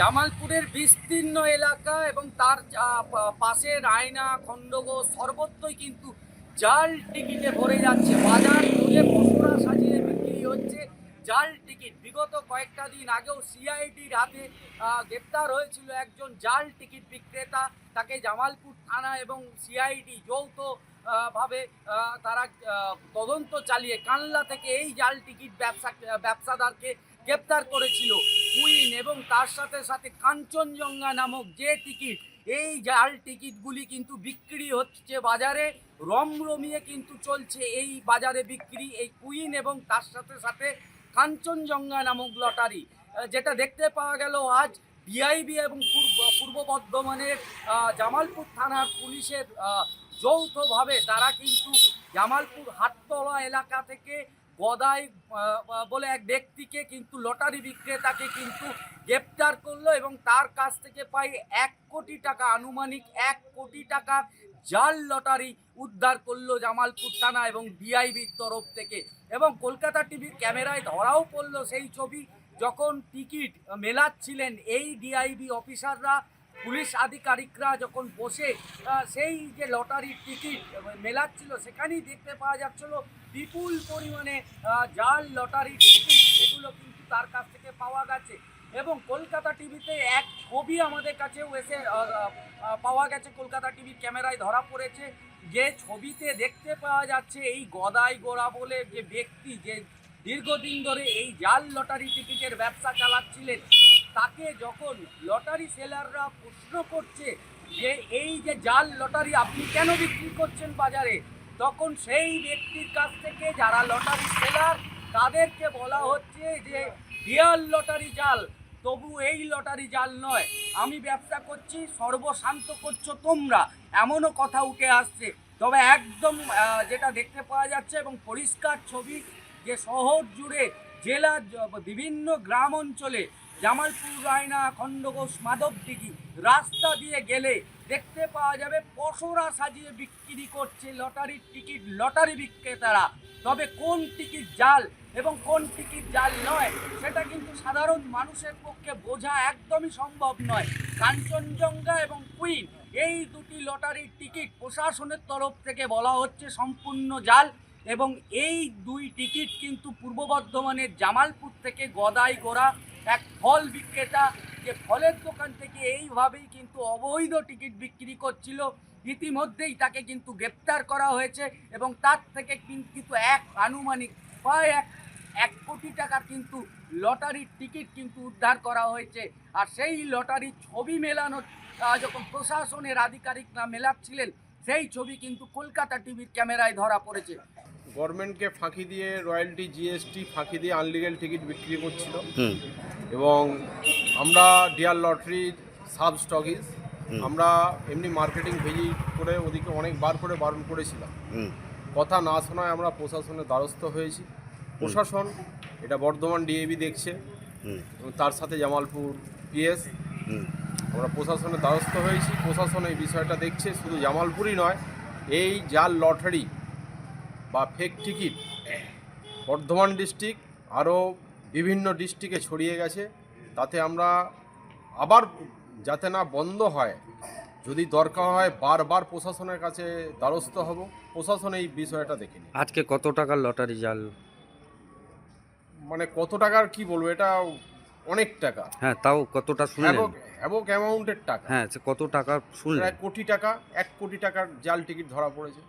জামালপুরের বিস্তীর্ণ এলাকা এবং তার পাশে রায়না খণ্ডঘোষ সর্বত্রই কিন্তু জাল টিকিটে ভরে যাচ্ছে। বাজার জুড়ে পসরা সাজিয়ে বিক্রি হচ্ছে জাল টিকিট। বিগত কয়েকটা দিন আগেও সিআইডির হাতে গ্রেপ্তার হয়েছিল একজন জাল টিকিট বিক্রেতা। তাকে জামালপুর থানা এবং সিআইডি যৌথ ভাবে তারা তদন্ত চালিয়ে কানলা থেকে এই জাল টিকিট ব্যবসাদারকে গ্রেপ্তার করেছিল। কুইন এবং তার সাথে সাথে কাঞ্চনজঙ্ঘা নামক যে টিকিট, এই জাল টিকিটগুলি কিন্তু বিক্রি হচ্ছে বাজারে। রমরমিয়ে কিন্তু চলছে এই বাজারে বিক্রি এই কুইন এবং তার সাথে সাথে কাঞ্চনজঙ্ঘা নামক লটারি। যেটা দেখতে পাওয়া গেল আজ ডিআইবি এবং পূর্ব বর্ধমানের জামালপুর থানার পুলিশের যৌথভাবে তারা কিন্তু জামালপুর হাটতলা এলাকা থেকে গদাই বলে এক ব্যক্তিকে কিন্তু লটারি বিক্রেতাকে কিন্তু গ্রেপ্তার করলো এবং তার কাছ থেকে পাই 1 কোটি টাকা, আনুমানিক 1 কোটি টাকার জাল লটারি উদ্ধার করলো জামালপুর থানা এবং ডিআইবির তরফ থেকে। এবং কলকাতা টিভির ক্যামেরায় ধরাও পড়লো সেই ছবি, যখন টিকিট মেলাচ্ছিলেন এই ডিআইবি অফিসাররা, পুলিশ আধিকারিকরা যখন বসে সেই যে লটারির টিকিট মেলাচ্ছিল, সেখানেই দেখতে পাওয়া যাচ্ছিল বিপুল পরিমাণে জাল লটারির টিকিট, সেগুলো কিন্তু তার কাছ থেকে পাওয়া গেছে। এবং কলকাতা টিভিতে এক ছবি আমাদের কাছেও এসে পাওয়া গেছে, কলকাতা টিভির ক্যামেরায় ধরা পড়েছে, যে ছবিতে দেখতে পাওয়া যাচ্ছে এই গদাই গোড়া বলে যে ব্যক্তি, যে দীর্ঘদিন ধরে এই জাল লটারি টিকিটের ব্যবসা চালাচ্ছিলেন, তাকে যখন লটারি সেলাররা প্রশ্ন করছে যে এই যে জাল লটারি আপনি কেন বিক্রি করছেন বাজারে, তখন সেই ব্যক্তির কাছ থেকে যারা লটারি সেলার তাদেরকে বলা হচ্ছে যে রিয়াল লটারি জাল, তবু এই লটারি জাল নয়, আমি ব্যবসা করছি, সর্বশান্ত করছো তোমরা, এমনও কথা উঠে আসছে। তবে একদম যেটা দেখতে পাওয়া যাচ্ছে এবং পরিষ্কার ছবি, যে শহর জুড়ে জেলার বিভিন্ন গ্রাম অঞ্চলে জামালপুর, রায়না, খণ্ডঘোষ, মাধবদিঘি রাস্তা দিয়ে গেলে দেখতে পাওয়া যাবে পসরা সাজিয়ে বিক্রি করছে লটারির টিকিট লটারি বিক্রেতারা। তবে কোন টিকিট জাল এবং কোন টিকিট জাল নয় সেটা কিন্তু সাধারণ মানুষের পক্ষে বোঝা একদমই সম্ভব নয়। কাঞ্চনজঙ্ঘা এবং কুইন এই দুটি লটারির টিকিট প্রশাসনের তরফ থেকে বলা হচ্ছে সম্পূর্ণ জাল, এবং এই দুই টিকিট কিন্তু পূর্ব বর্ধমানের জামালপুর থেকে গদাই গোড়া এক ফল বিক্রেতা, যে ফলের দোকান থেকে এইভাবেই কিন্তু অবৈধ টিকিট বিক্রি করছিল, ইতিমধ্যেই তাকে কিন্তু গ্রেপ্তার করা হয়েছে এবং তার থেকে কিন্তু আনুমানিক প্রায় এক কোটি টাকার কিন্তু লটারির টিকিট কিন্তু উদ্ধার করা হয়েছে। আর সেই লটারির ছবি মেলানো যখন প্রশাসনের আধিকারিকরা মেলাচ্ছিলেন, সেই ছবি কিন্তু কলকাতা টিভির ক্যামেরায় ধরা পড়েছে। গভর্নমেন্টকে ফাঁকি দিয়ে রয়্যালটি, জিএসটি ফাঁকি দিয়ে আনলিগ্যাল টিকিট বিক্রি করছিল। এবং আমরা ডিয়ার লটারির সাব স্টকিস, আমরা এমনি মার্কেটিং ভিজিট করে ওদিকে অনেকবার করে বারণ করেছিলাম, কথা না শোনায় আমরা প্রশাসনের দ্বারস্থ হয়েছি। প্রশাসন এটা বর্ধমান ডিএবি দেখছে এবং তার সাথে জামালপুর পিএস, আমরা প্রশাসনের দ্বারস্থ হয়েছি। প্রশাসন এই বিষয়টা দেখছে, শুধু জামালপুরই নয়, এই জাল লটারি বা ফেক টিকিট বর্ধমান ডিস্ট্রিক্ট আরও বিভিন্ন ডিস্ট্রিক্টে ছড়িয়ে গেছে। তাতে আমরা আবার যাতে না বন্ধ হয়, যদি দরকার হয় বারবার প্রশাসনের কাছে দ্বারস্থ হব। প্রশাসন এই বিষয়টা দেখেনি। আজকে কত টাকার লটারি জাল? মানে কত টাকার কি বলবো, এটা অনেক টাকা। হ্যাঁ, তাও কতটা শুনলেন? অ্যাবক অ্যামাউন্টের টাকা। হ্যাঁ, কত টাকা শুনলেন? প্রায় কোটি টাকা, 1 কোটি টাকার জাল টিকিট ধরা পড়েছে।